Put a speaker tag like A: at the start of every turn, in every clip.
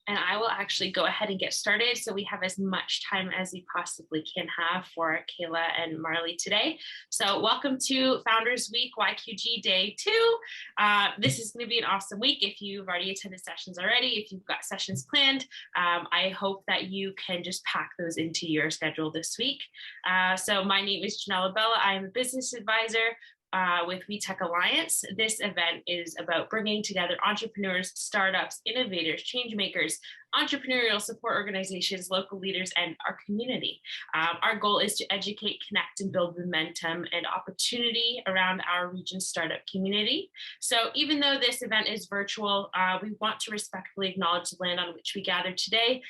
A: and I will actually go ahead and get started so we have as much time as we possibly can have for Kayla and Marlee today. So welcome to Founders Week YQG Day 2. This is going to be an awesome week if you've already attended sessions already. If you've got sessions planned, I hope that you can just pack those into your schedule this week. So my name is Janella Bella. I am a business advisor with WEtech Alliance. This event is about bringing together entrepreneurs, startups, innovators, changemakers, entrepreneurial support organizations, local leaders, and our community. Our goal is to educate, connect, and build momentum and opportunity around our region's startup community. So even though this event is virtual, we want to respectfully acknowledge the land on which we gather today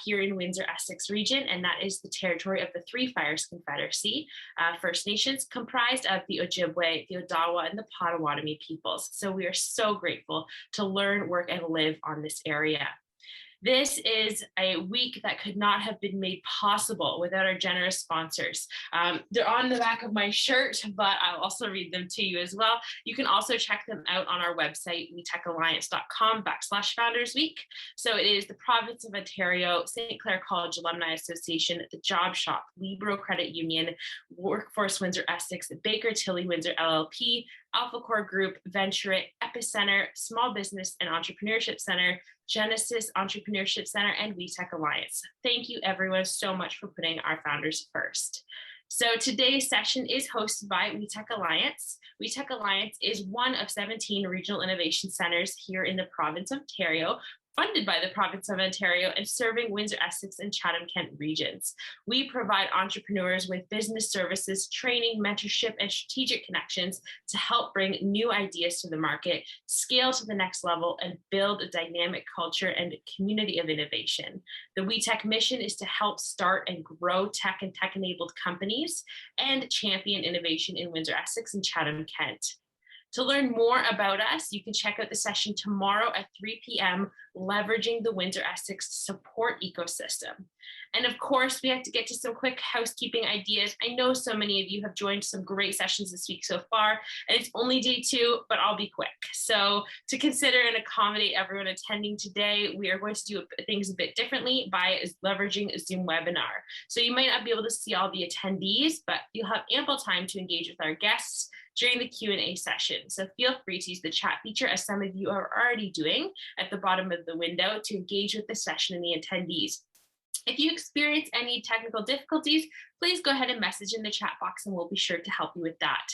A: here in Windsor Essex region, and that is the territory of the Three Fires Confederacy, First Nations, comprised of the Ojibwe, the Odawa, and the Potawatomi peoples. So we are so grateful to learn, work, and live on this area. This is a week that could not have been made possible without our generous sponsors. They're on the back of my shirt, but I'll also read them to you as well. You can also check them out on our website, wetechalliance.com/foundersweek. So it is the Province of Ontario, St. Clair College Alumni Association, the Job Shop, Libro Credit Union, Workforce Windsor Essex, Baker Tilly Windsor LLP, Alpha Core Group, Venture It, EPICentre, Small Business and Entrepreneurship Center, Genesis Entrepreneurship Center, and WEtech Alliance. Thank you everyone so much for putting our founders first. So today's session is hosted by WEtech Alliance. WEtech Alliance is one of 17 regional innovation centers here in the province of Ontario, funded by the province of Ontario and serving Windsor Essex and Chatham-Kent regions. We provide entrepreneurs with business services, training, mentorship, and strategic connections to help bring new ideas to the market, scale to the next level, and build a dynamic culture and community of innovation. The WEtech mission is to help start and grow tech and tech-enabled companies and champion innovation in Windsor Essex and Chatham-Kent. To learn more about us, you can check out the session tomorrow at 3 p.m., leveraging the Windsor Essex support ecosystem. And of course, we have to get to some quick housekeeping ideas. I know so many of you have joined some great sessions this week so far, and it's only day 2, but I'll be quick. So to consider and accommodate everyone attending today, we are going to do things a bit differently by leveraging a Zoom webinar. So you might not be able to see all the attendees, but you'll have ample time to engage with our guests during the Q&A session. So feel free to use the chat feature, as some of you are already doing, at the bottom of the window to engage with the session and the attendees. If you experience any technical difficulties, please go ahead and message in the chat box and we'll be sure to help you with that.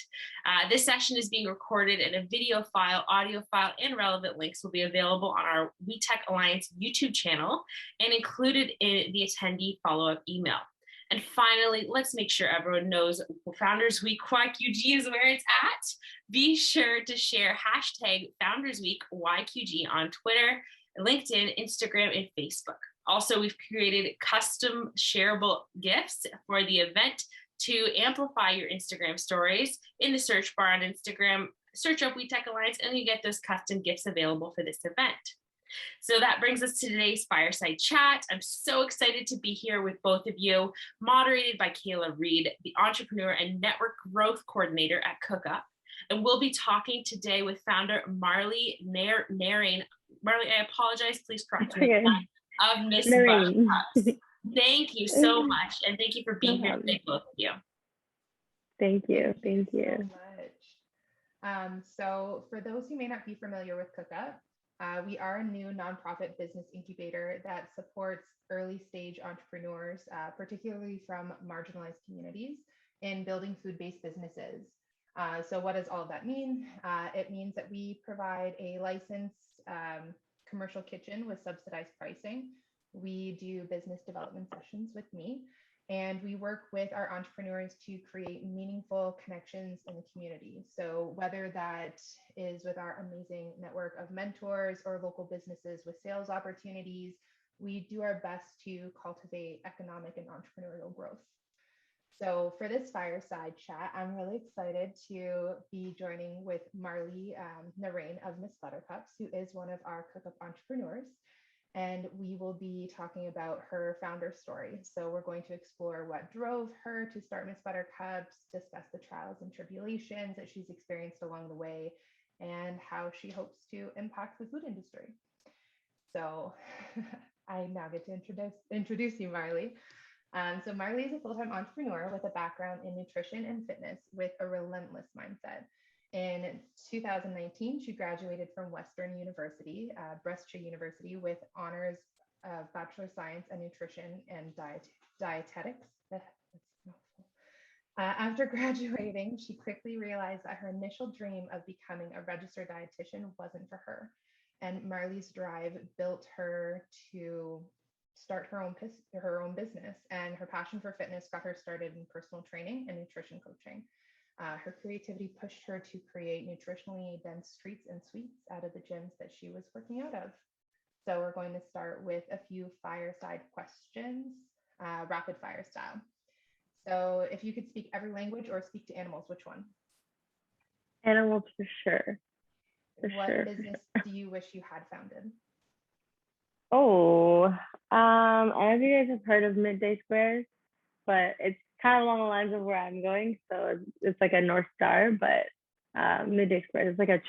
A: This session is being recorded, and a video file, audio file, and relevant links will be available on our WEtech Alliance YouTube channel and included in the attendee follow-up email. And finally, let's make sure everyone knows Founders Week YQG is where it's at. Be sure to share hashtag Founders Week YQG on Twitter, LinkedIn, Instagram, and Facebook. Also, we've created custom shareable GIFs for the event to amplify your Instagram stories. In the search bar on Instagram, search up WEtech Alliance and you get those custom GIFs available for this event. So that brings us to today's fireside chat. I'm so excited to be here with both of you, moderated by Kayla Reed, the Entrepreneur and Network Growth Coordinator at CookUp. And we'll be talking today with founder Marlee Narain. Marlee, I apologize, please correct me, of Miss Buttercups. Thank you so much. And thank you for being here today, both of you.
B: Thank you. Thank you.
C: So much. So for those who may not be familiar with CookUp, we are a new nonprofit business incubator that supports early stage entrepreneurs, particularly from marginalized communities, in building food-based businesses. So what does all of that mean? It means that we provide a licensed commercial kitchen with subsidized pricing. We do business development sessions with me, and we work with our entrepreneurs to create meaningful connections in the community. So whether that is with our amazing network of mentors or local businesses with sales opportunities, we do our best to cultivate economic and entrepreneurial growth. So for this fireside chat, I'm really excited to be joining with Marlee Narain of Miss Buttercups, who is one of our CookUp entrepreneurs. And we will be talking about her founder story. So we're going to explore what drove her to start Miss Buttercups, discuss the trials and tribulations that she's experienced along the way, and how she hopes to impact the food industry. So I now get to introduce you, Marlee. So Marlee is a full-time entrepreneur with a background in nutrition and fitness with a relentless mindset. In 2019, she graduated from Western University, Brescia University, with honors of Bachelor of Science in Nutrition and Dietetics. That's a mouthful. After graduating, she quickly realized that her initial dream of becoming a registered dietitian wasn't for her. And Marlee's drive built her to start her own business, and her passion for fitness got her started in personal training and nutrition coaching. Her creativity pushed her to create nutritionally dense treats and sweets out of the gyms that she was working out of. So we're going to start with a few fireside questions, rapid fire style. So if you could speak every language or speak to animals, which one?
B: Animals for sure.
C: What business do you wish you had founded?
B: Oh, I don't know if you guys have heard of Midday Squares, but it's kind of along the lines of where I'm going. So it's like a North Star, but Midday Squares is like a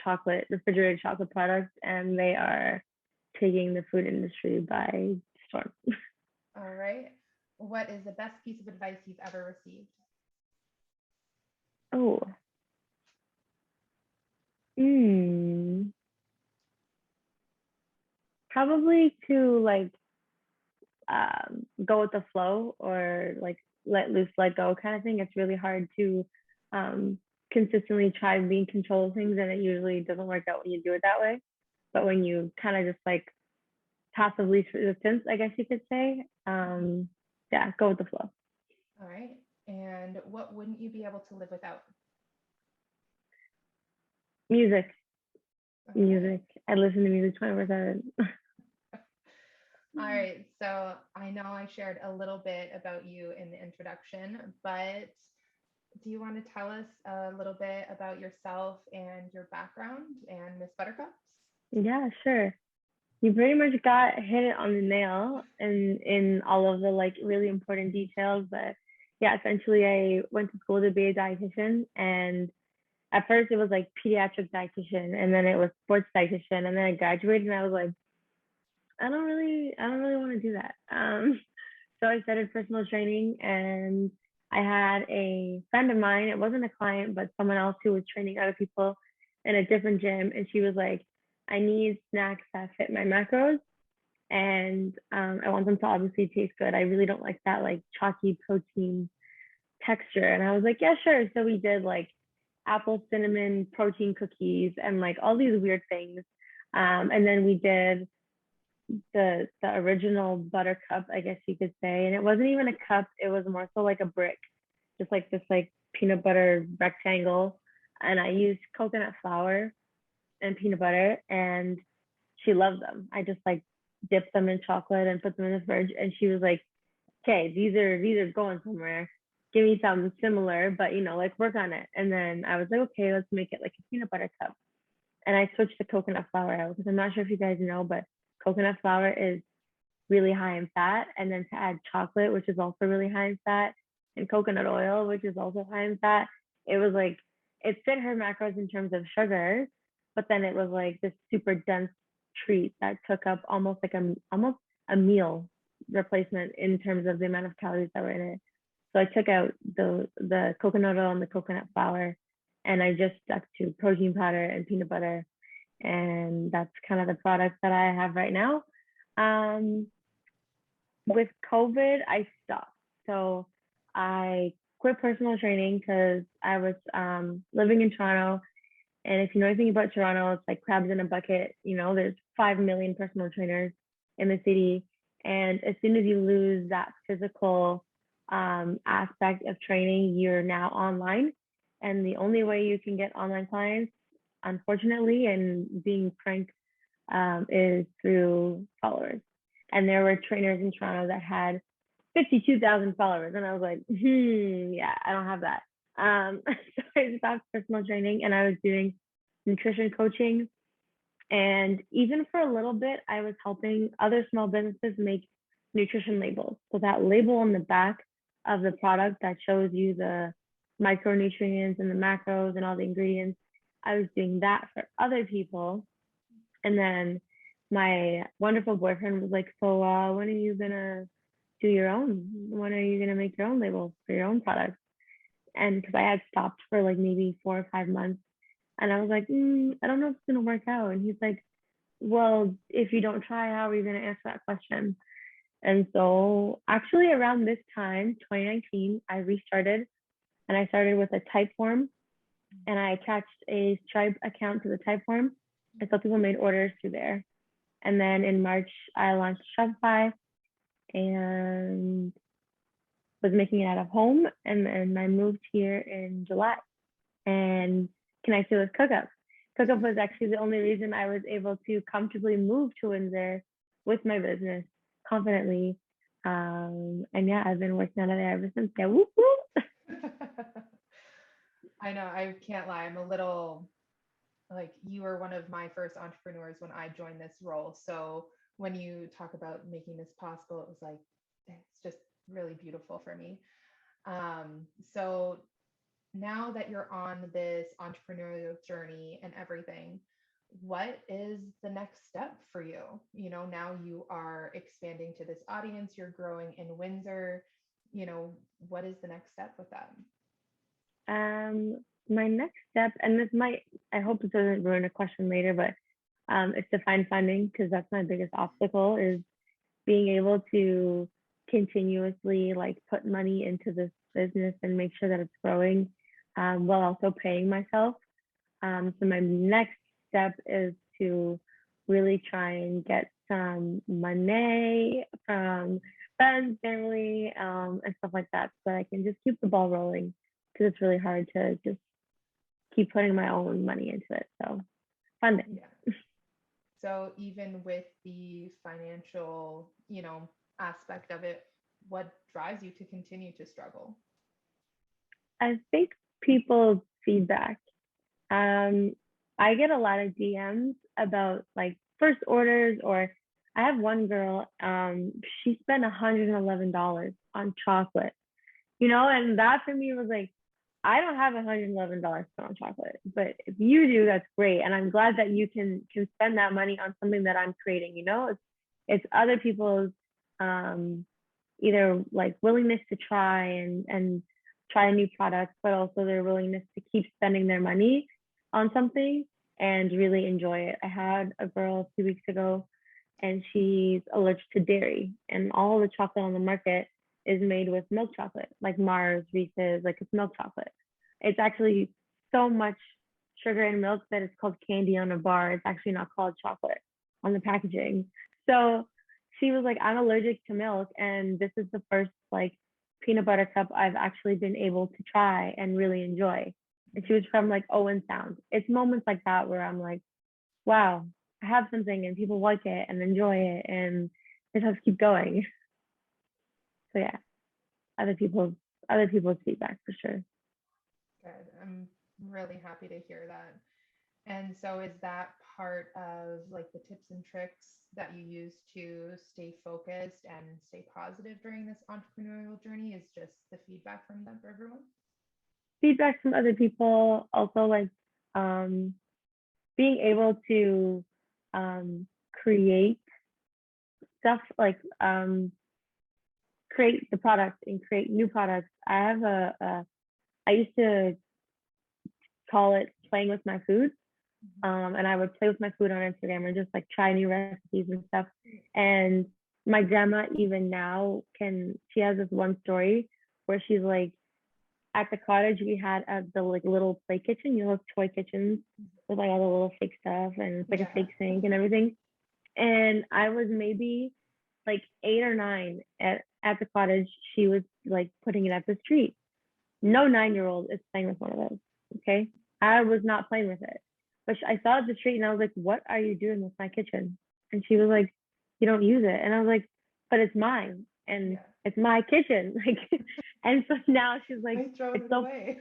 B: refrigerated chocolate product, and they are taking the food industry by storm.
C: All right. What is the best piece of advice you've ever received?
B: Oh. Probably to like go with the flow, or like let loose, let go kind of thing. It's really hard to consistently try and be in control of things, and it usually doesn't work out when you do it that way. But when you kind of just like passive least resistance, I guess you could say, yeah, go with the flow.
C: All right. And what wouldn't you be able to live without?
B: Music.
C: Okay.
B: Music. I listen to music 24/7.
C: All right. So I know I shared a little bit about you in the introduction, but do you want to tell us a little bit about yourself and your background and Miss Buttercups?
B: Yeah, sure. You pretty much hit it on the nail in all of the like really important details. But yeah, essentially I went to school to be a dietitian, and at first it was like pediatric dietitian, and then it was sports dietitian, and then I graduated and I was like, I don't really want to do that. So I started personal training, and I had a friend of mine. It wasn't a client, but someone else who was training other people in a different gym, and she was like, I need snacks that fit my macros, and I want them to obviously taste good. I really don't like that like chalky protein texture. And I was like, yeah, sure. So we did like apple cinnamon protein cookies and like all these weird things. And then we did the original buttercup, I guess you could say. And it wasn't even a cup, it was more so like a brick, just like this like peanut butter rectangle. And I used coconut flour and peanut butter, and she loved them. I just like dipped them in chocolate and put them in the fridge, and she was like, okay, these are going somewhere. Give me something similar, but like work on it. And then I was like, okay, let's make it like a peanut butter cup. And I switched the coconut flour out because I'm not sure if you guys know, but coconut flour is really high in fat. And then to add chocolate, which is also really high in fat, and coconut oil, which is also high in fat, it was like, it fit her macros in terms of sugar, but then it was like this super dense treat that took up almost a meal replacement in terms of the amount of calories that were in it. So I took out the coconut oil and the coconut flour, and I just stuck to protein powder and peanut butter. And that's kind of the product that I have right now. With COVID, I stopped. So I quit personal training because I was living in Toronto. And if you know anything about Toronto, it's like crabs in a bucket. There's 5 million personal trainers in the city. And as soon as you lose that physical aspect of training, you're now online. And the only way you can get online clients, unfortunately, and being frank, is through followers. And there were trainers in Toronto that had 52,000 followers. And I was like, yeah, I don't have that. So I stopped personal training, and I was doing nutrition coaching. And even for a little bit, I was helping other small businesses make nutrition labels. So that label on the back of the product that shows you the micronutrients and the macros and all the ingredients, I was doing that for other people. And then my wonderful boyfriend was like, so when are you gonna do your own? When are you gonna make your own labels for your own products? And because I had stopped for like maybe 4 or 5 months, and I was like, I don't know if it's gonna work out. And he's like, well, if you don't try, how are you gonna answer that question? And so actually around this time, 2019, I restarted, and I started with a Typeform, and I attached a Stripe account to the Typeform. And so people made orders through there. And then in March, I launched Shopify and was making it out of home. And then I moved here in July and connected with CookUp. CookUp was actually the only reason I was able to comfortably move to Windsor with my business confidently. And yeah, I've been working on it ever since. Yeah, whoop, whoop.
C: I know, I can't lie. I'm a little like, you were one of my first entrepreneurs when I joined this role. So when you talk about making this possible, it was like, it's just really beautiful for me. So now that you're on this entrepreneurial journey and everything, what is the next step for you? You know, now you are expanding to this audience, you're growing in Windsor, you know, what is the next step with that?
B: My next step, and this might, I hope it doesn't ruin a question later, but it's to find funding, because that's my biggest obstacle, is being able to continuously like put money into this business and make sure that it's growing, while also paying myself. So my next step is to really try and get some money from friends, family, and stuff like that, so that I can just keep the ball rolling, because it's really hard to just keep putting my own money into it. So funding.
C: Yeah. So even with the financial, you know, aspect of it, what drives you to continue to struggle?
B: I think people's feedback. I get a lot of DMs about like first orders, or I have one girl, she spent $111 on chocolate, and that for me was like, I don't have $111 spent on chocolate, but if you do, that's great. And I'm glad that you can spend that money on something that I'm creating, it's other people's either like willingness to try and try a new product, but also their willingness to keep spending their money on something and really enjoy it. I had a girl 2 weeks ago, and she's allergic to dairy, and all the chocolate on the market is made with milk chocolate, like Mars, Reese's, like it's milk chocolate. It's actually so much sugar and milk that it's called candy on a bar. It's actually not called chocolate on the packaging. So she was like, I'm allergic to milk, and this is the first like peanut butter cup I've actually been able to try and really enjoy. And she was from like Owen Sound. It's moments like that where I'm like, wow, I have something and people like it and enjoy it, and it has to keep going. So yeah, other people's feedback for sure.
C: Good. I'm really happy to hear that. And so is that part of like the tips and tricks that you use to stay focused and stay positive during this entrepreneurial journey, is just the feedback from them for everyone?
B: Feedback from other people, also like being able to create stuff, like create the product and create new products. I have I used to call it playing with my food. And I would play with my food on Instagram and just like try new recipes and stuff. And my grandma even now she has this one story where she's like, at the cottage we had the like little play kitchen, those toy kitchens with like all the little fake stuff, and it's like a fake sink and everything. And I was maybe like 8 or 9 at the cottage. She was like putting it at the street. No 9-year-old is playing with one of those. Okay. I was not playing with it. But I saw it at the street and I was like, what are you doing with my kitchen? And she was like, you don't use it. And I was like, but it's mine. And it's my kitchen. Like, and so now she's like,
C: it's so away.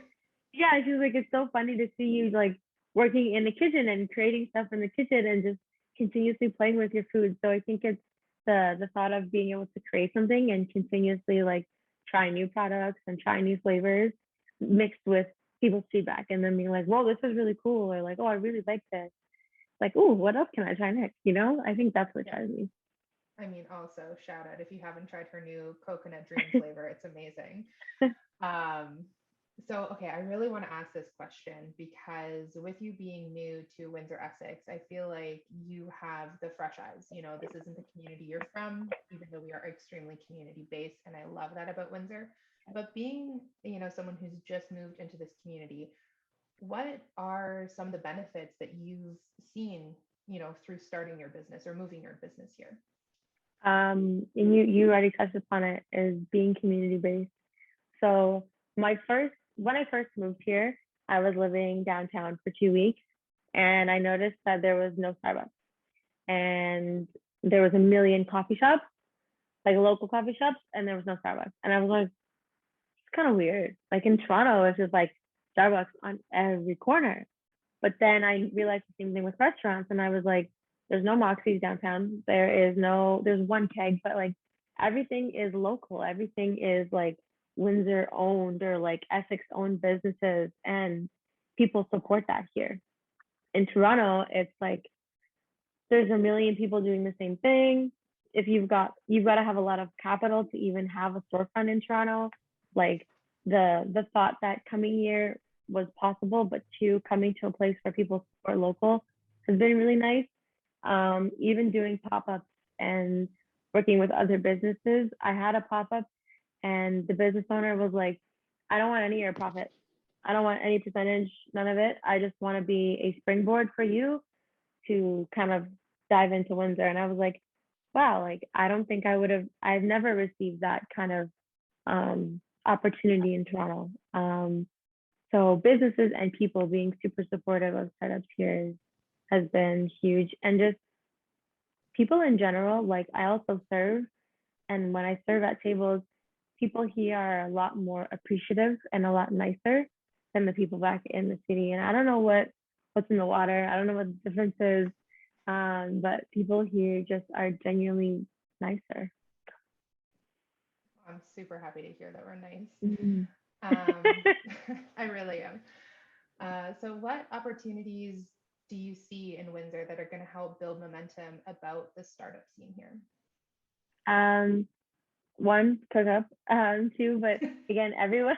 B: Yeah, she was like, it's so funny to see you like working in the kitchen and creating stuff in the kitchen and just continuously playing with your food. So I think it's the thought of being able to create something and continuously like try new products and try new flavors mixed with people's feedback, and then being like, whoa, this is really cool, or like, oh, I really like this. like, oh, what else can I try next? You know, I think that's what
C: Yeah.
B: drives me.
C: I mean, also shout out if you haven't tried her new coconut dream flavor, it's amazing. So, okay, I really want to ask this question because with you being new to Windsor Essex, I feel like you have the fresh eyes. You know, this isn't the community you're from, even though we are extremely community based, and I love that about Windsor. But being, someone who's just moved into this community, what are some of the benefits that you've seen, through starting your business or moving your business here?
B: And you already touched upon it, is being community based. So when I first moved here, I was living downtown for 2 weeks, and I noticed that there was no Starbucks, and there was a million coffee shops, like local coffee shops, and there was no Starbucks. And I was like, it's kind of weird. Like in Toronto, it's just like Starbucks on every corner. But then I realized the same thing with restaurants, and I was like, there's no Moxie's downtown. There's one Keg, but like everything is local. Everything is like Windsor owned or like Essex owned businesses, and people support that here. In Toronto, it's like there's a million people doing the same thing. If you've got to have a lot of capital to even have a storefront in Toronto. Like the thought that coming here was possible, but coming to a place where people support local has been really nice. Even doing pop-ups and working with other businesses. I had a pop-up and the business owner was like, I don't want any of your profit. I don't want any percentage, none of it. I just want to be a springboard for you to kind of dive into Windsor. And I was like, wow, like I don't think I've never received that kind of opportunity in Toronto. So businesses and people being super supportive of startups here has been huge. And just people in general, like I also serve. And when I serve at tables, people here are a lot more appreciative and a lot nicer than the people back in the city. And I don't know what's in the water. I don't know what the difference is. But people here just are genuinely nicer.
C: I'm super happy to hear that we're nice.
B: Mm-hmm.
C: I really am. So what opportunities do you see in Windsor that are going to help build momentum about the startup scene here?
B: One, cook up. Two, but again, everyone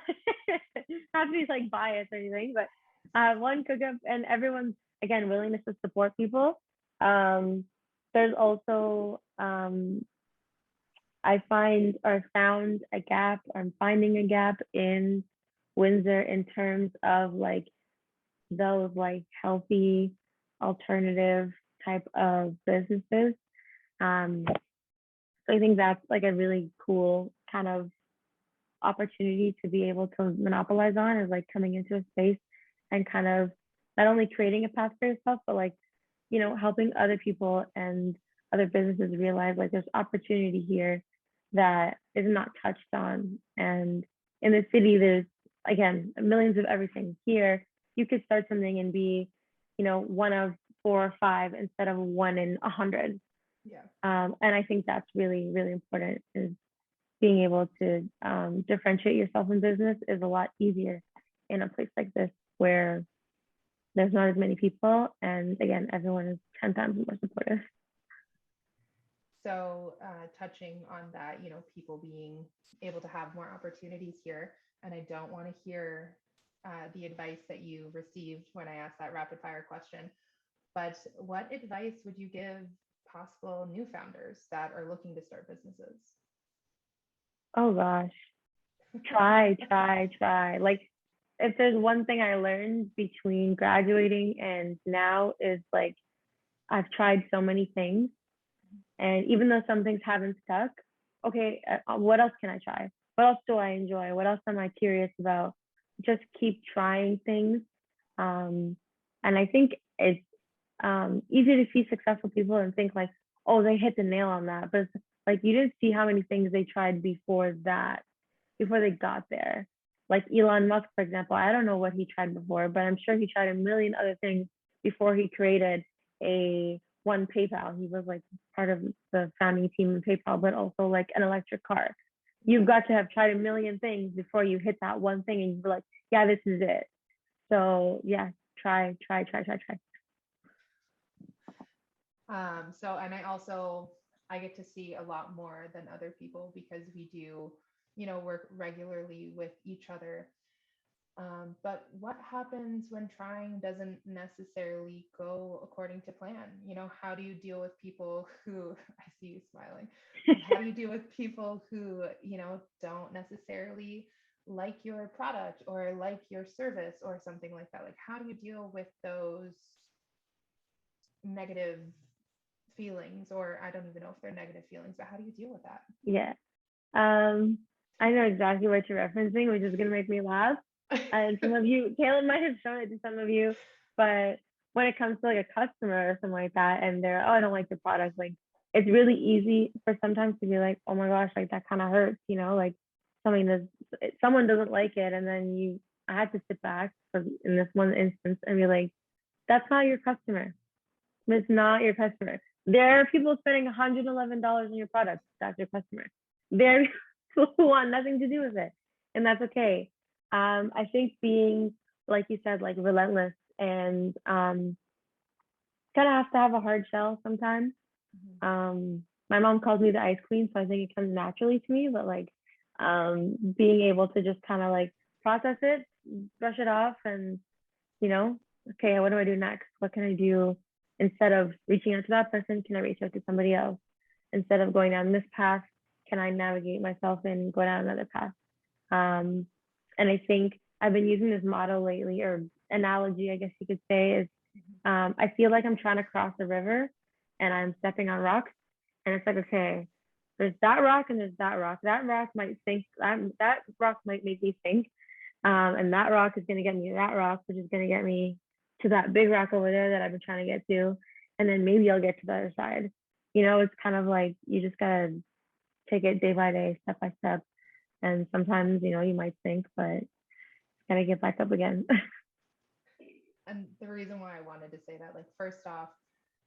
B: not to be like biased or anything, but one, cook up, and everyone's again willingness to support people. There's also I found a gap. I'm finding a gap in Windsor in terms of like those like healthy alternative type of businesses. So I think that's like a really cool kind of opportunity to be able to monopolize on, is like coming into a space and kind of not only creating a path for yourself, but like, helping other people and other businesses realize like there's opportunity here that is not touched on. And in the city, there's again millions of everything. Here, you could start something and be, one of 4 or 5 instead of 1 in 100.
C: Yeah.
B: And I think that's really, really important, is being able to differentiate yourself in business is a lot easier in a place like this where there's not as many people. And again, everyone is 10 times more supportive.
C: So touching on that, people being able to have more opportunities here. And I don't want to hear the advice that you received when I asked that rapid fire question, but what advice would you give possible new founders that are looking to start businesses?
B: Oh gosh, try. Like if there's one thing I learned between graduating and now is like, I've tried so many things, and even though some things haven't stuck, okay, what else can I try? What else do I enjoy? What else am I curious about? Just keep trying things. And I think it's easy to see successful people and think like, oh, they hit the nail on that. But it's like, you didn't see how many things they tried before they got there. Like Elon Musk, for example, I don't know what he tried before, but I'm sure he tried a million other things before he created one PayPal. He was like part of the founding team in PayPal, but also like an electric car. You've got to have tried a million things before you hit that one thing and you're like, yeah, this is it. So yeah, try.
C: And I get to see a lot more than other people because we do, work regularly with each other. But what happens when trying doesn't necessarily go according to plan? How do you deal with people who, I see you smiling, how do you deal with people who, don't necessarily like your product or like your service or something like that? Like, how do you deal with those negative feelings? Or I don't even know if they're negative feelings, but how do you deal with that?
B: Yeah. I know exactly what you're referencing, which is going to make me laugh. And some of you, Caleb might have shown it to some of you, but when it comes to like a customer or something like that, and they're, oh, I don't like your product, like it's really easy for sometimes to be like, oh my gosh, like that kind of hurts, like someone doesn't like it, and then I had to sit back in this one instance and be like, that's not your customer. It's not your customer. There are people spending $111 on your product. That's your customer. There are people who want nothing to do with it, and that's okay. I think being, like you said, like relentless and kind of have to have a hard shell sometimes. My mom calls me the ice queen, so I think it comes naturally to me. But like being able to just kind of like process it, brush it off, and okay, what do I do next? What can I do? Instead of reaching out to that person, can I reach out to somebody else? Instead of going down this path, can I navigate myself and go down another path? And I think I've been using this model lately, or analogy, I guess you could say, is I feel like I'm trying to cross a river and I'm stepping on rocks. And it's like, okay, there's that rock and there's that rock. That rock might sink, that rock might make me sink. And that rock is going to get me to that rock, which is going to get me to that big rock over there that I've been trying to get to. And then maybe I'll get to the other side. It's kind of like you just got to take it day by day, step by step. And sometimes, you might sink, but got to get back up again.
C: And the reason why I wanted to say that, like, first off,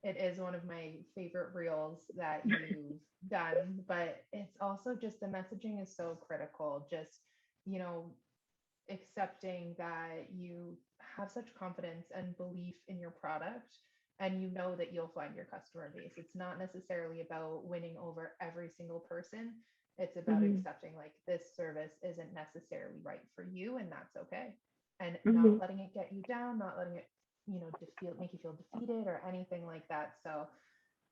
C: it is one of my favorite reels that you've done, but it's also just the messaging is so critical. Just, accepting that you have such confidence and belief in your product and that you'll find your customer base. It's not necessarily about winning over every single person. It's about accepting like this service isn't necessarily right for you, and that's okay. And not letting it get you down, not letting it, make you feel defeated or anything like that. So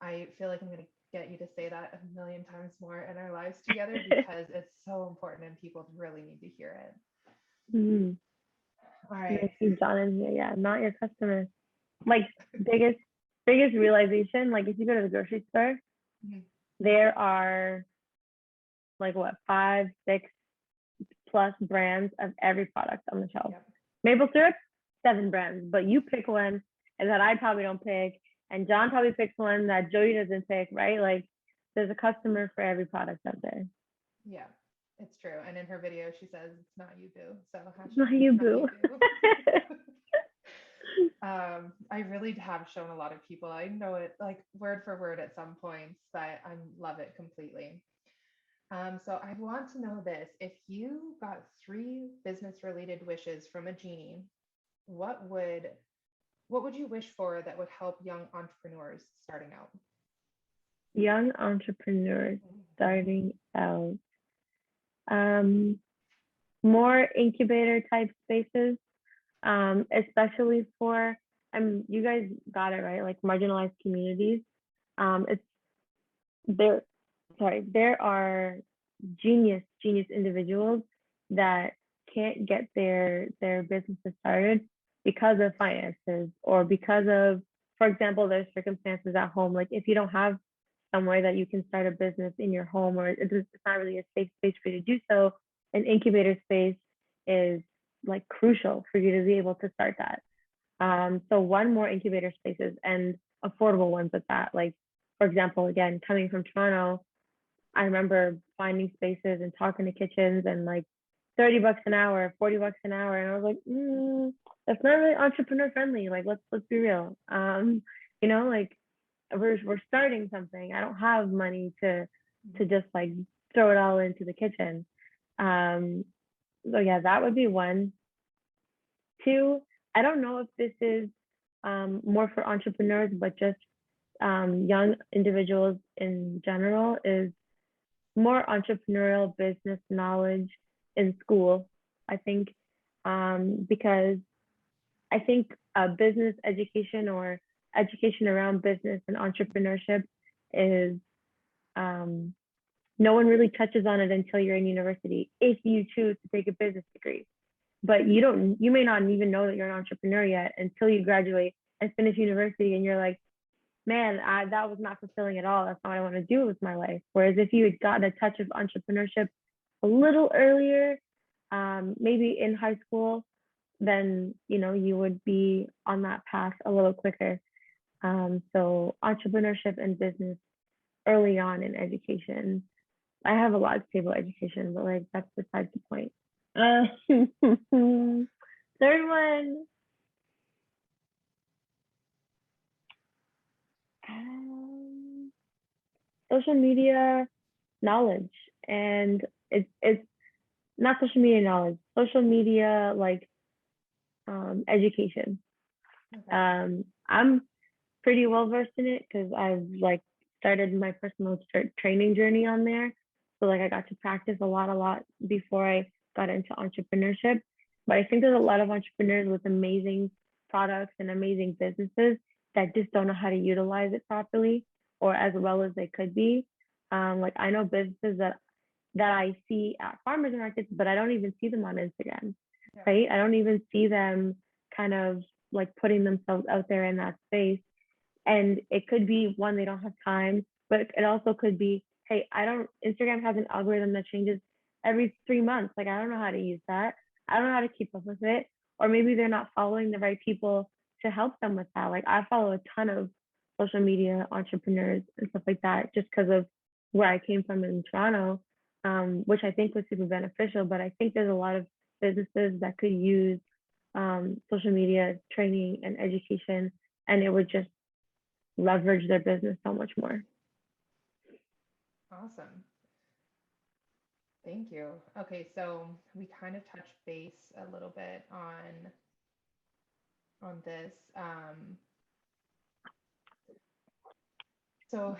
C: I feel like I'm going to get you to say that a million times more in our lives together because it's so important and people really need to hear it. All right.
B: I see John in here. Yeah, not your customer. Like biggest realization, like if you go to the grocery store, there are like what, 5, 6 plus brands of every product on the shelf. Yep. Maple syrup, 7 brands, but you pick one and that I probably don't pick, and John probably picks one that Jody doesn't pick, right? Like there's a customer for every product out there.
C: Yeah, it's true. And in her video, she says it's not you, boo. So
B: not you, boo.
C: I really have shown a lot of people. I know it like word for word at some points, but I love it completely. So I want to know this: if you got 3 business-related wishes from a genie, what would you wish for that would help young entrepreneurs starting out?
B: Young entrepreneurs starting out. More incubator type spaces, especially for, you guys got it right, like marginalized communities. There are genius individuals that can't get their businesses started because of finances or because of, for example, there's circumstances at home. Like if you don't have somewhere that you can start a business in your home, or it's not really a safe space for you to do so, an incubator space is like crucial for you to be able to start that. So more incubator spaces, and affordable ones at that. Like, for example, again, coming from Toronto, I remember finding spaces and talking to kitchens and like $30 an hour, $40 an hour. And I was like, that's not really entrepreneur friendly. Like, let's be real. Like we're starting something. I don't have money to just like throw it all into the kitchen. So yeah, that would be 1. 2, I don't know if this is more for entrepreneurs, but just young individuals in general is more entrepreneurial business knowledge in school. I think because I think business education or education around business and entrepreneurship is no one really touches on it until you're in university, if you choose to take a business degree. But you may not even know that you're an entrepreneur yet until you graduate and finish university, and you're like, man, that was not fulfilling at all. That's not what I want to do with my life. Whereas if you had gotten a touch of entrepreneurship a little earlier, maybe in high school, then you would be on that path a little quicker. So entrepreneurship and business early on in education. I have a lot to say about education, but like that's besides the point. Third one. Social media knowledge, and it's not social media knowledge, social media like education. Okay. I'm pretty well versed in it because I've like started my personal training journey on there. So like I got to practice a lot before I got into entrepreneurship. But I think there's a lot of entrepreneurs with amazing products and amazing businesses that just don't know how to utilize it properly or as well as they could be. Like I know businesses that I see at farmers markets, but I don't even see them on Instagram, right? I don't even see them kind of like putting themselves out there in that space. And it could be one, they don't have time, but it also could be, hey, Instagram has an algorithm that changes every 3 months. Like I don't know how to use that. I don't know how to keep up with it. Or maybe they're not following the right people to help them with that. Like I follow a ton of social media entrepreneurs and stuff like that just because of where I came from in Toronto, which I think was super beneficial. But I think there's a lot of businesses that could use social media training and education, and it would just leverage their business so much more.
C: Awesome. Thank you. Okay, so we kind of touched base a little bit on this. So,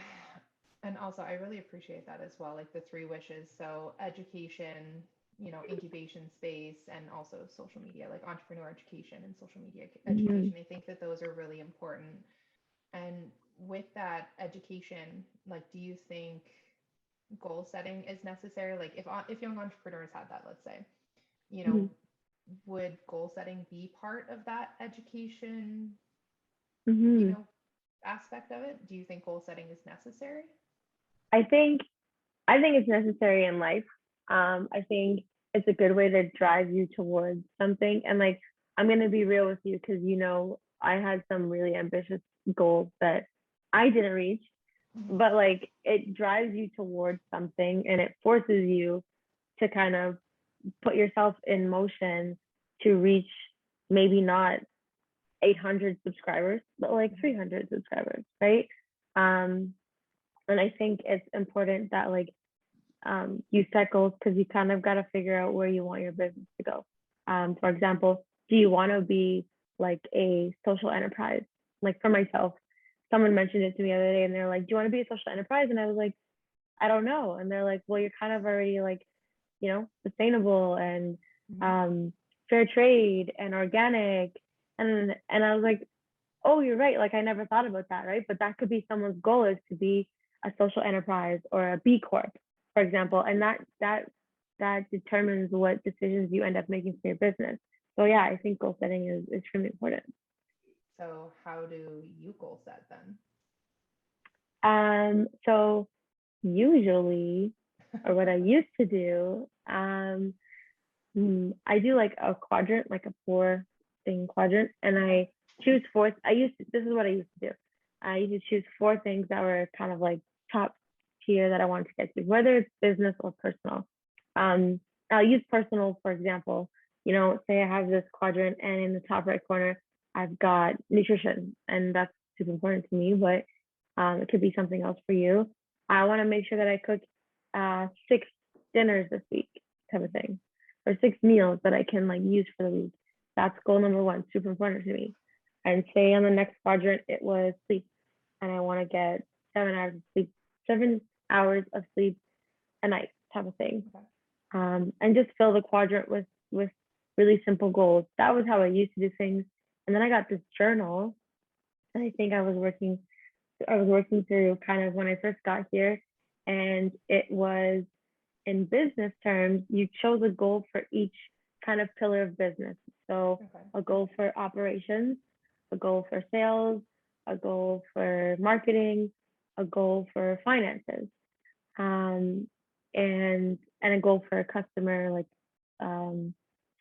C: and also I really appreciate that as well, like the 3 wishes. So education, incubation space, and also social media, like entrepreneur education and social media education. I think that those are really important. And with that education, like, do you think goal setting is necessary? Like if young entrepreneurs had that, let's say, would goal setting be part of that education, aspect of it? Do you think goal setting is necessary?
B: I think it's necessary in life. I think it's a good way to drive you towards something. And like, I'm going to be real with you because, I had some really ambitious goals that I didn't reach, but like it drives you towards something and it forces you to kind of put yourself in motion to reach maybe not 800 subscribers, but like 300 subscribers, right? And I think it's important that like you set goals because you kind of got to figure out where you want your business to go. For example, do you want to be like a social enterprise? Like for myself, someone mentioned it to me the other day and they're like, do you want to be a social enterprise? And I was like, I don't know. And they're like, well, you're kind of already like, sustainable and fair trade and organic. And I was like, oh, you're right. Like I never thought about that, right? But that could be someone's goal, is to be a social enterprise or a B Corp, for example. And that determines what decisions you end up making for your business. So yeah, I think goal setting is extremely important.
C: So how do you goal set then?
B: So usually, or what I used to do, I do like a quadrant, like a 4-thing quadrant, and I choose 4. This is what I used to do. I used to choose 4 things that were kind of like top tier that I wanted to get to, whether it's business or personal. I'll use personal, for example. Say I have this quadrant and in the top right corner, I've got nutrition, and that's super important to me, but it could be something else for you. I want to make sure that I cook 6 dinners this week, type of thing, or 6 meals that I can like use for the week. That's goal number 1, super important to me. And say on the next quadrant, it was sleep. and I want to get 7 hours of sleep a night type of thing.
C: Okay.
B: And just fill the quadrant with really simple goals. That was how I used to do things. And then I got this journal, and I think I was working through kind of when I first got here, and it was in business terms, you chose a goal for each kind of pillar of business. So a goal for operations, a goal for sales, a goal for marketing, a goal for finances, and a goal for customer like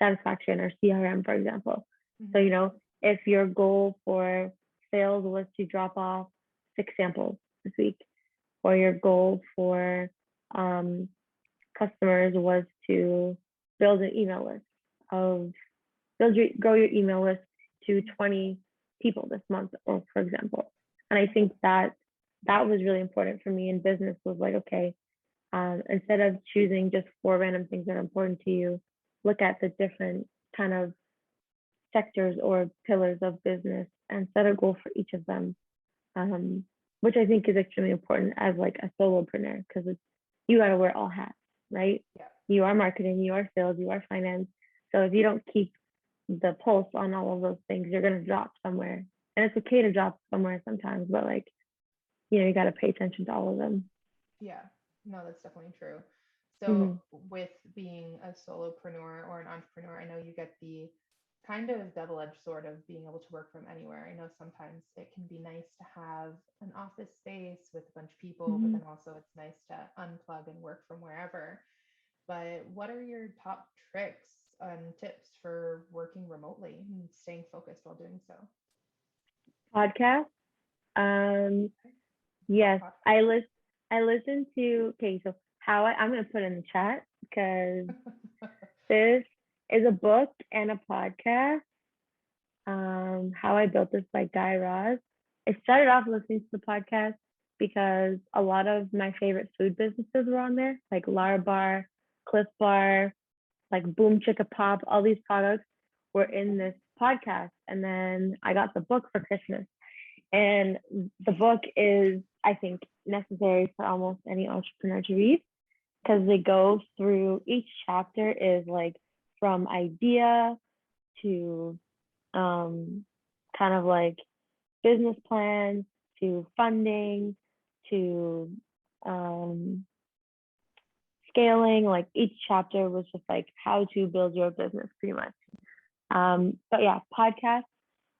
B: satisfaction or CRM, for example. So, you know, if your goal for sales was to drop off 6 samples this week, or your goal for customers was to build an email list grow your email list to 20 people this month, or for example. And I think that was really important for me in business, was like, okay, instead of choosing just 4 random things that are important to you, look at the different kind of sectors or pillars of business and set a goal for each of them, which I think is extremely important as like a solopreneur, because you got to wear all hats, right?
C: Yeah.
B: You are marketing, you are sales, you are finance. So if you don't keep the pulse on all of those things, you're going to drop somewhere. And it's okay to drop somewhere sometimes, but like, you know, you got to pay attention to all of them.
C: Yeah, no, that's definitely true. So with being a solopreneur or an entrepreneur, I know you get the kind of double-edged sword of being able to work from anywhere. I know sometimes it can be nice to have an office space with a bunch of people, but then also it's nice to unplug and work from wherever. But what are your top tricks and tips for working remotely and staying focused while doing so?
B: Podcast. Yes, I listen to, okay, so I'm going to put in the chat, because this is a book and a podcast. How I Built This by Guy Raz. I started off listening to the podcast because a lot of my favorite food businesses were on there, like Lar Bar, Cliff Bar, like Boom Chicka Pop. All these products were in this podcast. And then I got the book for Christmas. And the book is, I think, necessary for almost any entrepreneur to read, because they go through, each chapter is like from idea to kind of like business plans to funding to scaling. Like each chapter was just like how to build your business pretty much. But yeah, podcasts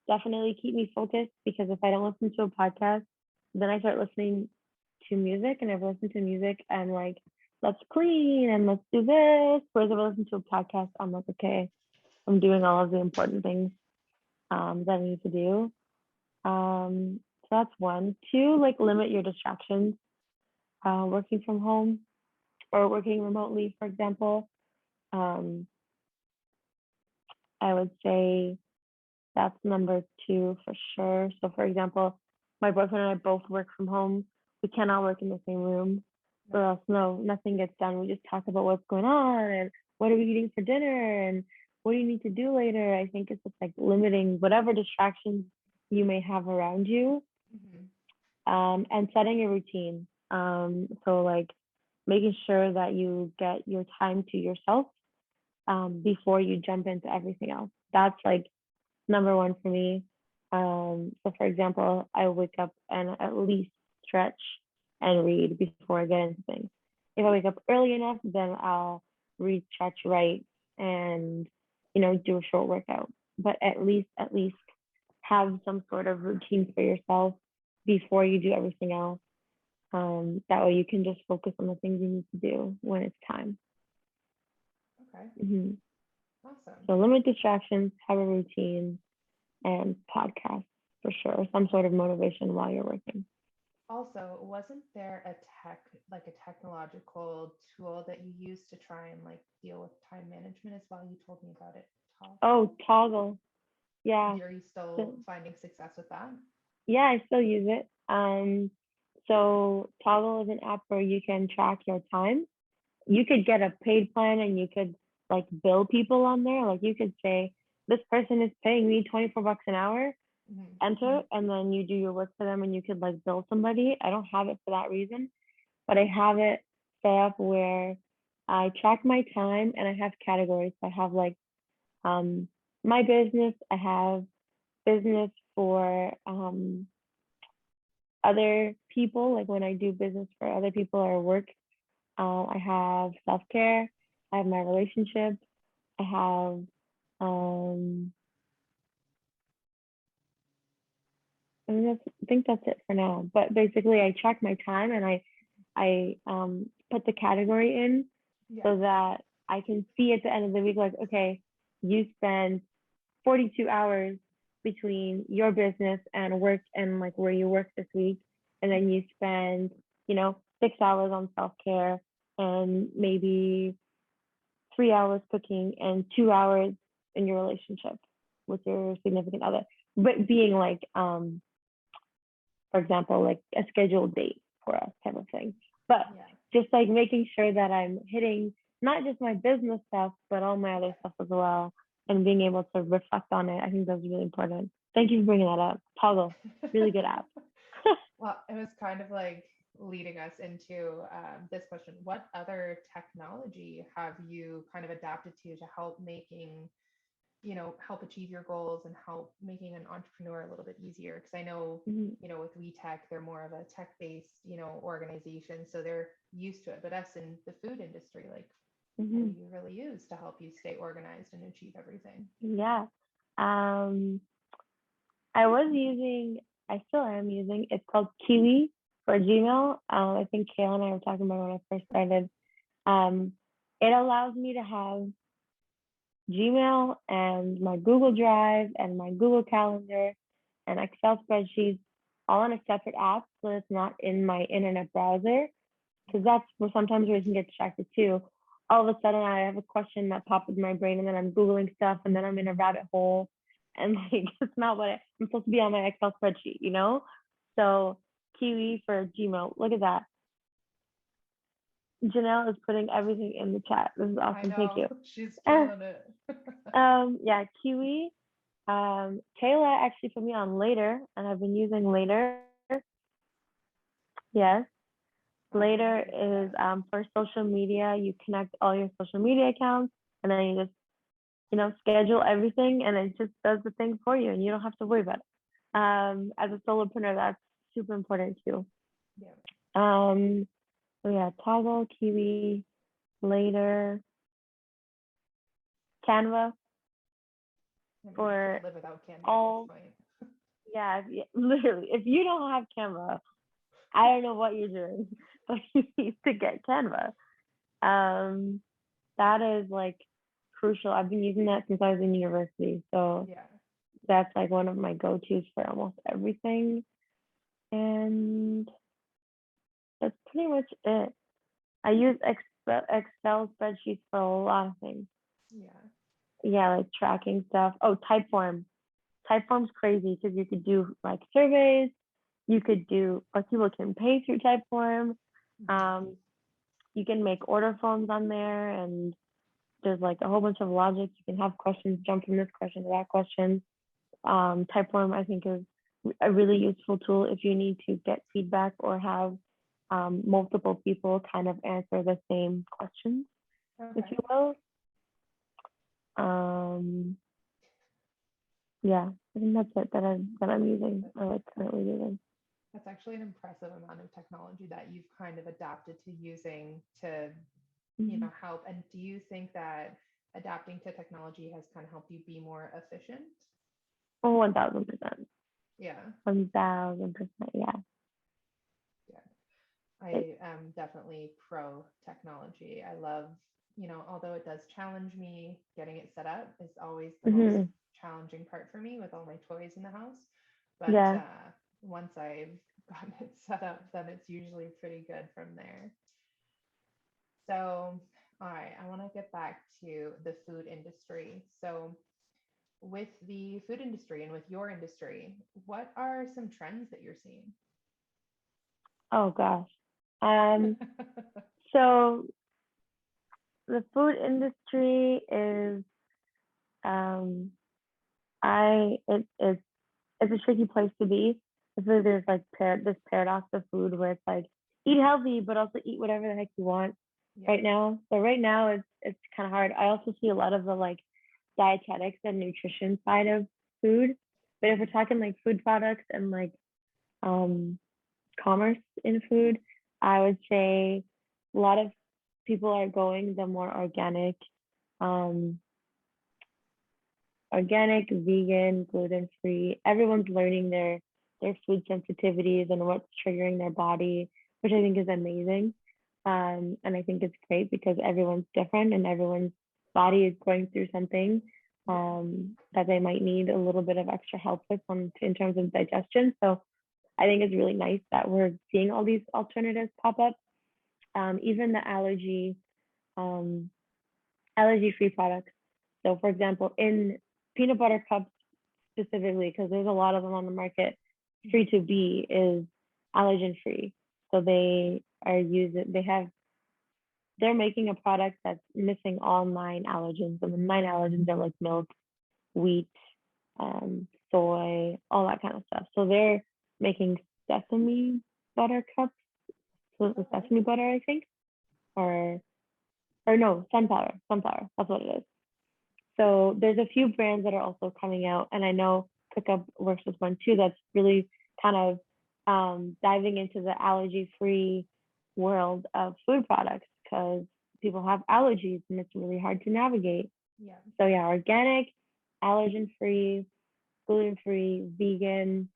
B: definitely keep me focused, because if I don't listen to a podcast, then I start listening to music, and I've listened to music and like, let's clean and let's do this. Whereas if I listen to a podcast, I'm like, okay, I'm doing all of the important things that I need to do. So that's 1. 2, like limit your distractions. Working from home or working remotely, for example, I would say that's number 2 for sure. So for example, my boyfriend and I both work from home. We cannot work in the same room, or else nothing gets done. We just talk about what's going on and what are we eating for dinner and what do you need to do later. I think it's just like limiting whatever distractions you may have around you, and setting a routine. So like making sure that you get your time to yourself before you jump into everything else. That's like number 1 for me. So for example, I wake up and at least stretch and read before I get into things. If I wake up early enough, then I'll read, stretch, write, and, you know, do a short workout. But at least have some sort of routine for yourself before you do everything else. That way you can just focus on the things you need to do when it's time.
C: Okay. Awesome.
B: So limit distractions, have a routine, and podcasts for sure. Some sort of motivation while you're working.
C: Also, wasn't there a technological tool that you used to try and like deal with time management as well? You told me about it.
B: Toggl. Yeah.
C: Are you still finding success with that?
B: Yeah, I still use it. So Toggl is an app where you can track your time. You could get a paid plan and you could like bill people on there. Like you could say, this person is paying me $24 an hour. enter, and then you do your work for them and you could like bill somebody. I don't have it for that reason, but I have it set up where I track my time and I have categories. I have like my business, I have business for other people, like when I do business for other people or work. I have self-care, I have my relationship, I have I think that's it for now. But basically, I track my time and I put the category in so that I can see at the end of the week, like, okay, you spend 42 hours between your business and work and like where you work this week, and then you spend 6 hours on self-care and maybe 3 hours cooking and 2 hours in your relationship with your significant other, but being like for example, like a scheduled date for us type of thing. But just like making sure that I'm hitting not just my business stuff, but all my other stuff as well, and being able to reflect on it. I think that's really important. Thank you for bringing that up. Toggle, really good app.
C: Well, it was kind of like leading us into this question. What other technology have you kind of adapted to help making help achieve your goals and help making an entrepreneur a little bit easier? Because I know, with WEtech, they're more of a tech-based, organization, so they're used to it. But us in the food industry, like, what do you really use to help you stay organized and achieve everything?
B: Yeah. I still am using, it's called Kiwi for Gmail. I think Kayla and I were talking about when I first started. It allows me to have Gmail and my Google Drive and my Google Calendar and Excel spreadsheets all on a separate app, so it's not in my internet browser, because that's where sometimes we can get distracted too. All of a sudden I have a question that popped in my brain and then I'm Googling stuff and then I'm in a rabbit hole, and like it's not what I'm supposed to be on my Excel spreadsheet, So Kiwi for Gmail, look at that. Janelle is putting everything in the chat. This is awesome. Thank you.
C: She's killing it.
B: Yeah, Kiwi. Kayla actually put me on Later, and I've been using Later. Yes. Later is for social media. You connect all your social media accounts, and then you just, schedule everything, and it just does the thing for you, and you don't have to worry about it. As a solopreneur, that's super important too. So yeah, Toggle, Kiwi, Later, Canva for
C: live without Canva
B: all. Yeah, literally, if you don't have Canva, I don't know what you're doing, but you need to get Canva. That is like crucial. I've been using that since I was in university, so that's like one of my go-tos for almost everything, and that's pretty much it. I use Excel spreadsheets for a lot of things. Yeah, like tracking stuff. Oh, Typeform. Typeform's crazy because you could do like surveys. You could do, like, people can pay through Typeform. You can make order forms on there, and there's like a whole bunch of logic. You can have questions, jump from this question to that question. Typeform, I think, is a really useful tool if you need to get feedback or have multiple people kind of answer the same questions, if you will. Yeah, I think that's it that I'm using, or like currently using.
C: That's actually an impressive amount of technology that you've kind of adapted to using to, help. And do you think that adapting to technology has kind of helped you be more efficient?
B: Oh, 1000%.
C: Yeah.
B: 1000%. Yeah.
C: I am definitely pro technology. I love, although it does challenge me, getting it set up is always the most challenging part for me with all my toys in the house. But once I've gotten it set up, then it's usually pretty good from there. So, all right, I want to get back to the food industry. So, with the food industry and with your industry, what are some trends that you're seeing?
B: Oh gosh. So the food industry is it's it's a tricky place to be. I feel like there's like this paradox of food where it's like eat healthy but also eat whatever the heck you want right now. So right now it's kind of hard. I also see a lot of the like dietetics and nutrition side of food. But if we're talking like food products and like commerce in food, I would say a lot of people are going the more organic, vegan, gluten-free. Everyone's learning their food sensitivities and what's triggering their body, which I think is amazing. And I think it's great because everyone's different and everyone's body is going through something that they might need a little bit of extra help with in terms of digestion. So I think it's really nice that we're seeing all these alternatives pop up. Even the allergy-free products. So for example, in peanut butter cups specifically, because there's a lot of them on the market, Free to Be is allergen free. So they're making a product that's missing all 9 allergens. And the 9 allergens are like milk, wheat, soy, all that kind of stuff. So they're making sesame butter cups. So it's sesame butter, I think, or no, sunflower. That's what it is. So there's a few brands that are also coming out, and I know CookUp works with one too that's really kind of diving into the allergy-free world of food products because people have allergies and it's really hard to navigate.
C: Yeah.
B: So yeah, organic, allergen-free, gluten-free, vegan.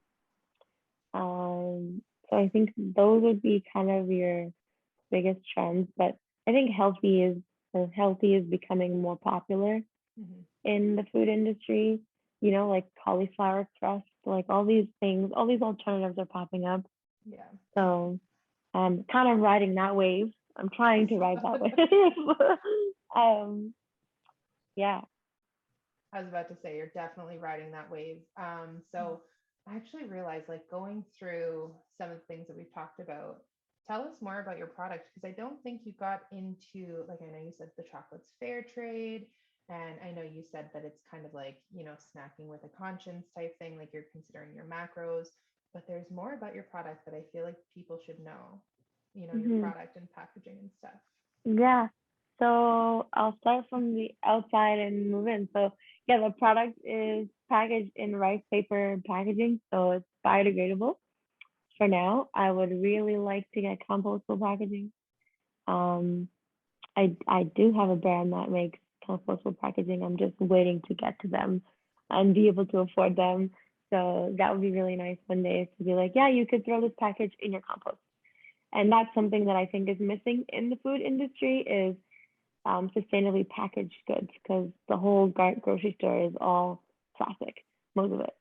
B: So I think those would be kind of your biggest trends, but I think healthy is becoming more popular in the food industry, you know, like cauliflower crust, like all these things, all these alternatives are popping up.
C: Yeah.
B: So I'm kind of riding that wave. I'm trying to ride that wave. Yeah.
C: I was about to say, you're definitely riding that wave. So I actually realized, like, going through some of the things that we've talked about, tell us more about your product, because I don't think you got into, like, I know you said the chocolate's fair trade, and I know you said that it's kind of like, you know, snacking with a conscience type thing, like you're considering your macros, but there's more about your product that I feel like people should know, you know, your product and packaging and stuff.
B: Yeah. So I'll start from the outside and move in. So yeah, the product is packaged in rice paper packaging, so it's biodegradable. For now, I would really like to get compostable packaging. I do have a brand that makes compostable packaging. I'm just waiting to get to them and be able to afford them. So that would be really nice one day to be like, yeah, you could throw this package in your compost. And that's something that I think is missing in the food industry is sustainably packaged goods, because the whole grocery store is all plastic, most of it,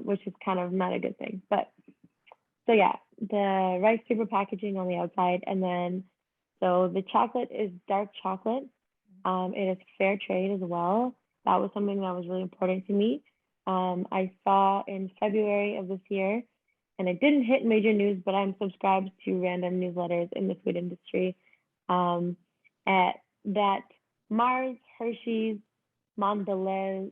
B: which is kind of not a good thing. But so yeah, the rice paper packaging on the outside, and then so the chocolate is dark chocolate. It is fair trade as well. That was something that was really important to me. I saw in February of this year, and it didn't hit major news, but I'm subscribed to random newsletters in the food industry, that Mars, Hershey's, Mondelez,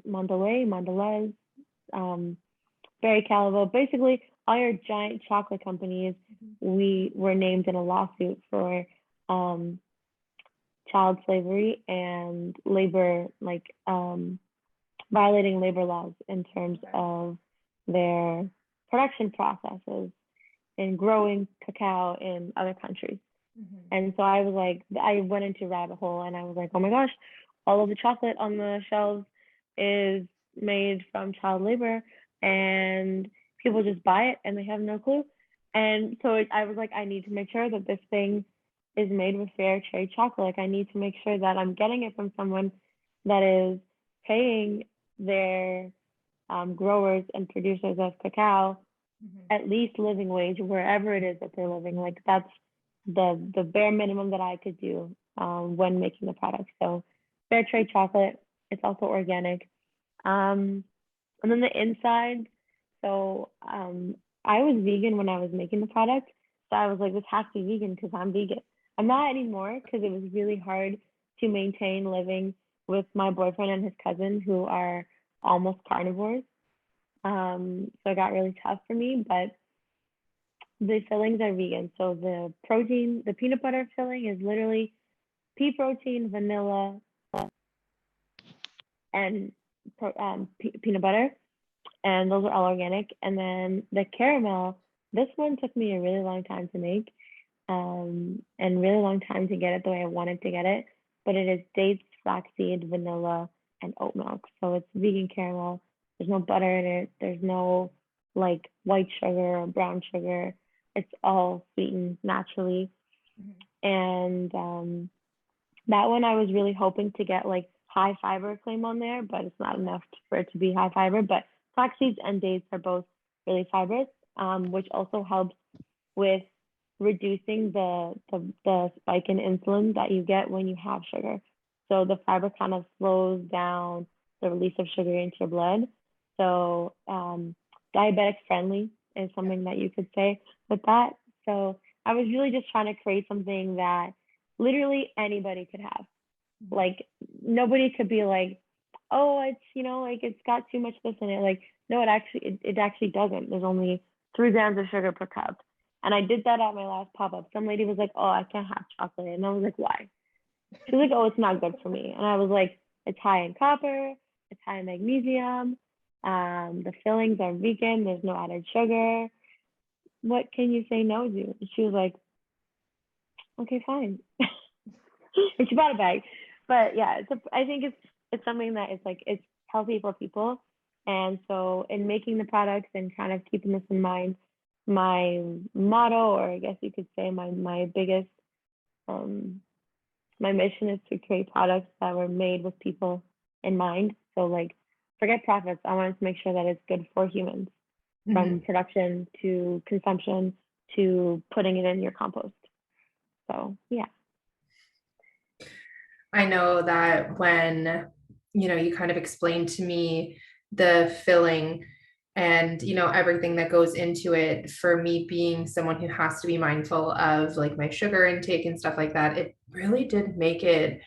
B: Berry Callebaut, basically all your giant chocolate companies, we were named in a lawsuit for child slavery and labor, like violating labor laws in terms of their production processes in growing cacao in other countries. And so I was like, I went into a rabbit hole and I was like, oh my gosh, all of the chocolate on the shelves is made from child labor and people just buy it and they have no clue. And so I was like, I need to make sure that this thing is made with fair trade chocolate. Like, I need to make sure that I'm getting it from someone that is paying their growers and producers of cacao at least living wage wherever it is that they're living. Like, that's the bare minimum that I could do when making the product. So fair trade chocolate, it's also organic. And then the inside, so I was vegan when I was making the product. So I was like, this has to be vegan because I'm vegan. I'm not anymore because it was really hard to maintain living with my boyfriend and his cousin who are almost carnivores. So it got really tough for me, but the fillings are vegan. So the protein, the peanut butter filling is literally pea protein, vanilla, and peanut butter. And those are all organic. And then the caramel, this one took me a really long time to make, and really long time to get it the way I wanted to get it. But it is dates, flaxseed, vanilla, and oat milk. So it's vegan caramel. There's no butter in it. There's no like white sugar or brown sugar. It's all sweetened naturally. And that one I was really hoping to get like high fiber claim on there, but it's not enough for it to be high fiber. But flax seeds and dates are both really fibrous, which also helps with reducing the spike in insulin that you get when you have sugar. So the fiber kind of slows down the release of sugar into your blood. So diabetic friendly is something that you could say with that. So I was really just trying to create something that literally anybody could have. Like nobody could be like, oh, it's, you know, like it's got too much this in it. Like, no, it actually doesn't. There's only 3 grams of sugar per cup. And I did that at my last pop-up. Some lady was like, oh, I can't have chocolate. And I was like, why? She was like, oh, it's not good for me. And I was like, it's high in copper, it's high in magnesium. The fillings are vegan, there's no added sugar. What can you say no to? And she was like, okay, fine. And she bought a bag. But yeah, I think it's something that is like, it's healthy for people. And so in making the products and kind of keeping this in mind, my motto, or I guess you could say my biggest, my mission is to create products that were made with people in mind. So like, forget profits. I wanted to make sure that it's good for humans, from production to consumption to putting it in your compost. So yeah.
C: I know that when, you know, you kind of explained to me the filling and, you know, everything that goes into it, for me being someone who has to be mindful of like my sugar intake and stuff like that, it really did make it,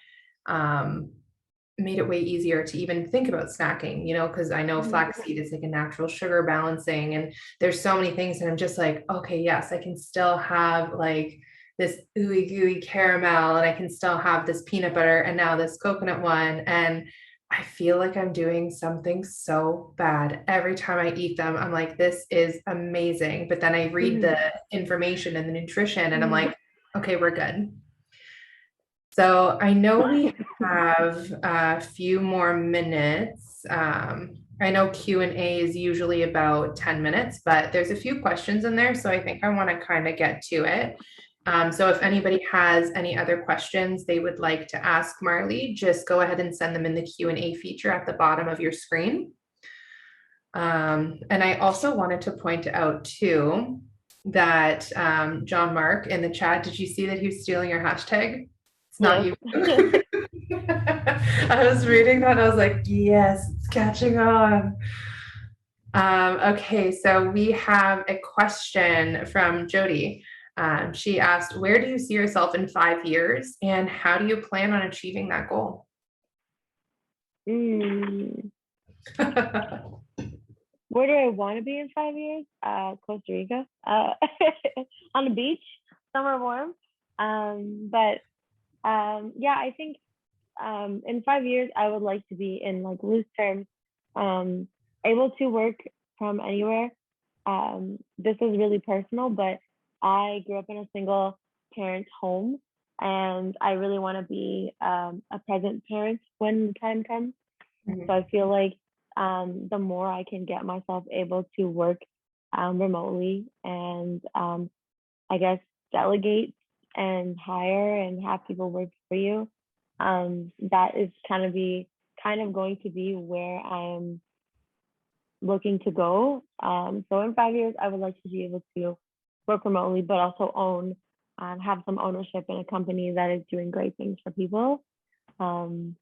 C: made it way easier to even think about snacking, you know, because I know flaxseed is like a natural sugar balancing and there's so many things. And I'm just like, okay, yes, I can still have like this ooey gooey caramel and I can still have this peanut butter and now this coconut one. And I feel like I'm doing something so bad every time I eat them. I'm like, this is amazing. But then I read the information and the nutrition and I'm like, okay, we're good. So I know we have a few more minutes. I know Q&A is usually about 10 minutes, but there's a few questions in there. So I think I want to kind of get to it. So if anybody has any other questions they would like to ask Marlee, just go ahead and send them in the Q&A feature at the bottom of your screen. And I also wanted to point out too, that John Mark in the chat, did you see that he was stealing your hashtag? It's not you. I was reading that and I was like, yes, it's catching on. Okay, so we have a question from Jody. She asked, where do you see yourself in 5 years and how do you plan on achieving that goal?
B: Where do I want to be in 5 years? Costa Rica, on the beach, somewhere warm. Yeah, I think in 5 years, I would like to be, in like loose terms, able to work from anywhere. This is really personal, but I grew up in a single parent home and I really want to be a present parent when the time comes. So I feel like the more I can get myself able to work remotely and I guess delegate and hire and have people work for you, that is kind of going to be where I'm looking to go. So in 5 years, I would like to be able to work remotely, but also own, have some ownership in a company that is doing great things for people. So,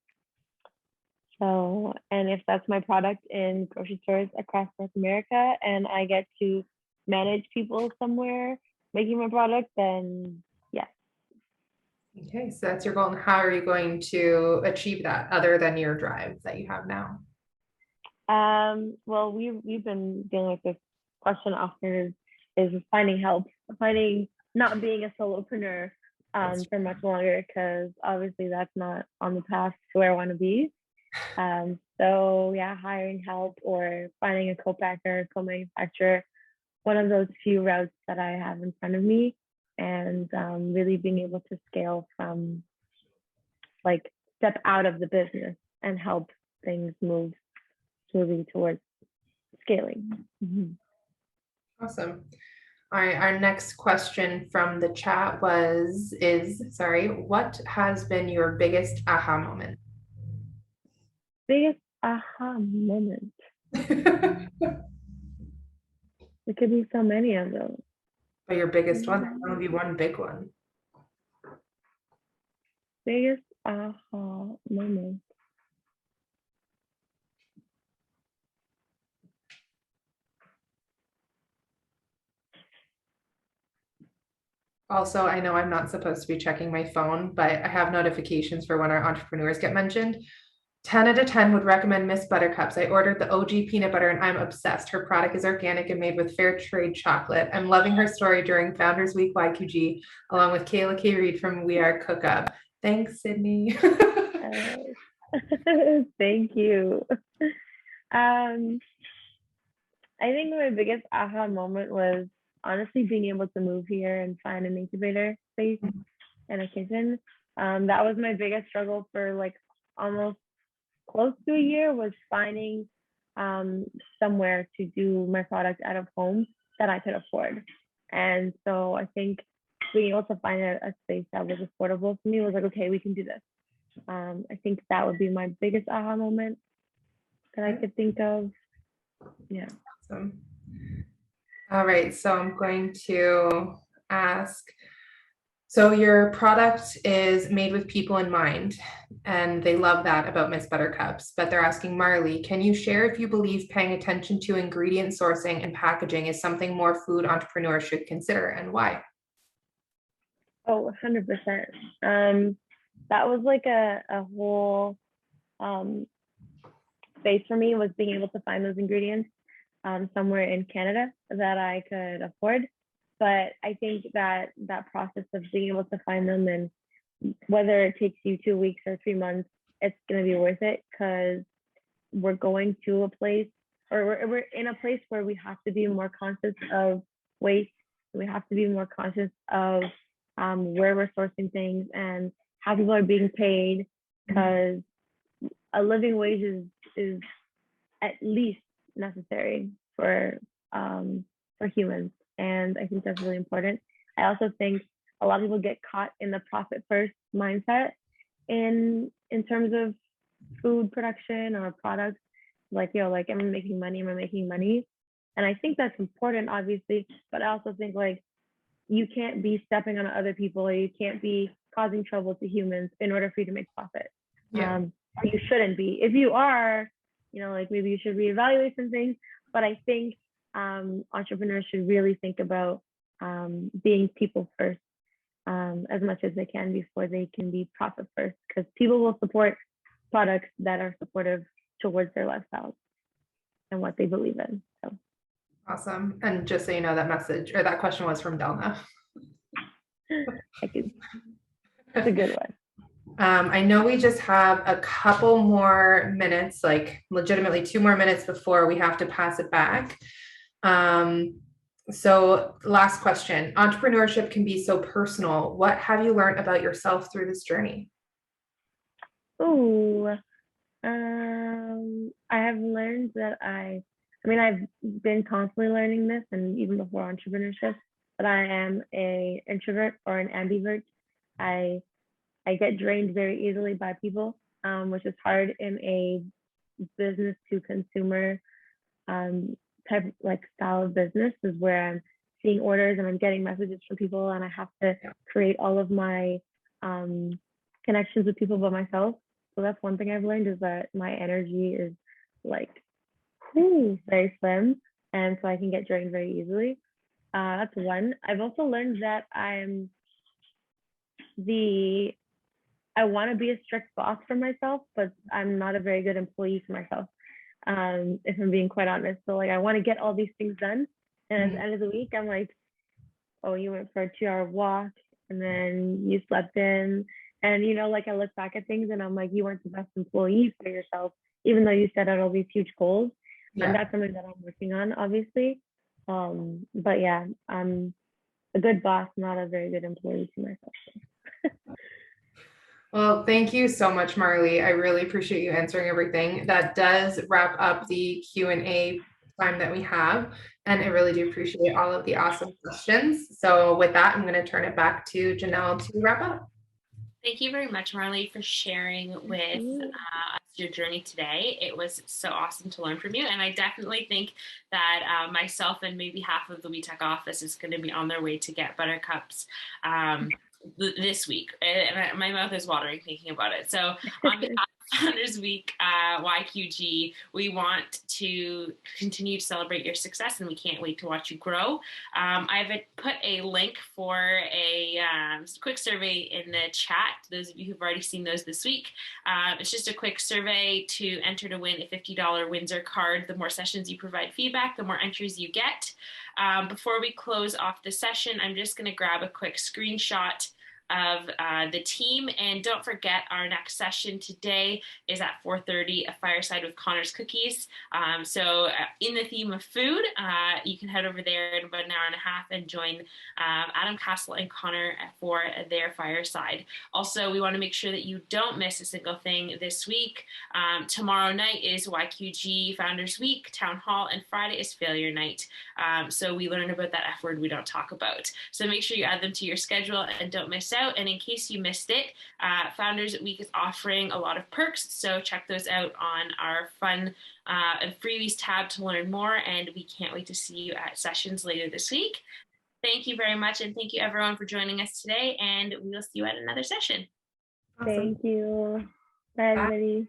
B: and if that's my product in grocery stores across North America and I get to manage people somewhere making my product, then yes.
C: Okay, so that's your goal. And how are you going to achieve that other than your drive that you have now?
B: Well, we've been dealing with this question often is finding help, finding not being a solopreneur for much longer, because obviously that's not on the path to where I want to be. So yeah, hiring help or finding a co-packer, co-manufacturer, one of those few routes that I have in front of me, and really being able to scale from like step out of the business and help things move smoothly towards scaling. Mm-hmm.
C: Awesome. All right, our next question from the chat what has been your biggest aha moment?
B: Biggest aha moment. There could be so many of those.
C: But your biggest one, that would be one big one.
B: Biggest aha moment.
C: Also, I know I'm not supposed to be checking my phone, but I have notifications for when our entrepreneurs get mentioned. 10 out of 10 would recommend Miss Buttercups. I ordered the OG peanut butter and I'm obsessed. Her product is organic and made with fair trade chocolate. I'm loving her story during Founders Week YQG, along with Kayla K. Reed from We Are Cook Up. Thanks, Sydney.
B: Thank you. I think my biggest aha moment was honestly being able to move here and find an incubator space and a kitchen. That was my biggest struggle for like almost close to a year, was finding somewhere to do my product out of home that I could afford. And so I think being able to find a space that was affordable for me was like, okay, we can do this. I think that would be my biggest aha moment that I could think of. Yeah.
C: Awesome. All right, so I'm going to ask, so your product is made with people in mind, and they love that about Miss Buttercups, but they're asking, Marlee, can you share if you believe paying attention to ingredient sourcing and packaging is something more food entrepreneurs should consider, and why?
B: Oh, 100%. That was like a whole space for me, was being able to find those ingredients somewhere in Canada that I could afford. But I think that that process of being able to find them, and whether it takes you 2 weeks or 3 months, it's going to be worth it, because we're going to a place, or we're in a place where we have to be more conscious of waste. We have to be more conscious of where we're sourcing things and how people are being paid, because a living wage is at least necessary for humans, and I think that's really important. I also think a lot of people get caught in the profit first mindset in terms of food production or products. Like, like, am I making money? Am I making money? And I think that's important, obviously, but I also think like you can't be stepping on other people, or you can't be causing trouble to humans in order for you to make profit.
C: Yeah.
B: You shouldn't be. If you are, like maybe you should reevaluate some things. But I think entrepreneurs should really think about being people first as much as they can before they can be profit first, because people will support products that are supportive towards their lifestyles and what they believe in. So
C: Awesome. And just so you know, that message or that question was from Delna.
B: That's a good one.
C: I know we just have a couple more minutes, like legitimately 2 more minutes before we have to pass it back. So last question, entrepreneurship can be so personal. What have you learned about yourself through this journey?
B: I have learned that I've been constantly learning this, and even before entrepreneurship, that I am an introvert or an ambivert. I get drained very easily by people, which is hard in a business to consumer type like style of business, is where I'm seeing orders and I'm getting messages from people, and I have to create all of my connections with people by myself. So that's one thing I've learned, is that my energy is like very slim, and so I can get drained very easily. That's one. I've also learned that I want to be a strict boss for myself, but I'm not a very good employee for myself. if I'm being quite honest. So like I want to get all these things done. And at the end of the week, I'm like, oh, you went for a 2-hour walk and then you slept in. And, you know, like I look back at things and I'm like, you weren't the best employee for yourself, even though you set out all these huge goals. And that's something that I'm working on, obviously. But yeah, I'm a good boss, not a very good employee to myself.
C: Well, thank you so much, Marlee. I really appreciate you answering everything. That does wrap up the Q&A time that we have. And I really do appreciate all of the awesome questions. So with that, I'm going to turn it back to Janelle to wrap up.
A: Thank you very much, Marlee, for sharing with us your journey today. It was so awesome to learn from you. And I definitely think that myself and maybe half of the WEtech office is going to be on their way to get Buttercups this week. And my mouth is watering thinking about it. So on behalf of Founders Week YQG, we want to continue to celebrate your success, and we can't wait to watch you grow. I've put a link for a quick survey in the chat. Those of you who've already seen those this week, it's just a quick survey to enter to win a $50 Windsor card. The more sessions you provide feedback, the more entries you get. Before we close off the session, I'm just going to grab a quick screenshot of the team. And don't forget, our next session today is at 4:30, a fireside with Connor's Cookies. So in the theme of food, you can head over there in about an hour and a half and join Adam Castle and Connor for their fireside. Also, we want to make sure that you don't miss a single thing this week. Tomorrow night is YQG Founders Week, Town Hall, and Friday is Failure Night. So we learn about that F word we don't talk about. So make sure you add them to your schedule and don't miss out. And in case you missed it, Founders Week is offering a lot of perks, so check those out on our fun and freebies tab to learn more, and we can't wait to see you at sessions later this week. Thank you very much, and thank you everyone for joining us today, and we will see you at another session.
B: Awesome. Thank you. Bye, everybody.